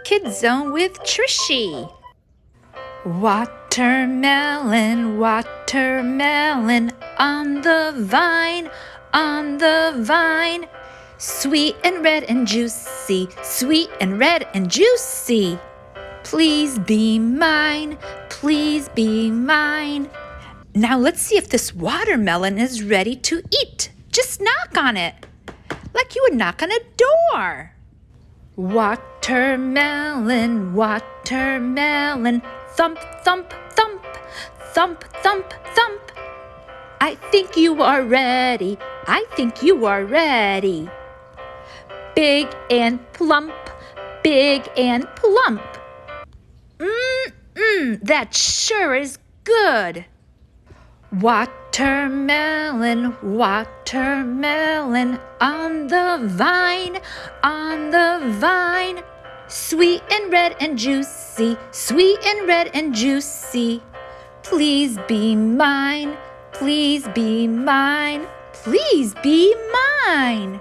Kids Zone with Trishy. Watermelon, watermelon, on the vine, on the vine. Sweet and red and juicy, sweet and red and juicy. Please be mine, please be mine. Now let's see if this watermelon is ready to eat. Just knock on it, like you would knock on a door. Watermelon, watermelon, thump, thump, thump, thump, thump, thump. I think you are ready, I think you are ready. Big and plump, big and plump. That sure is good. Watermelon, watermelon, on the vine, on the vine. Sweet and red and juicy, sweet and red and juicy. Please be mine, please be mine, please be mine.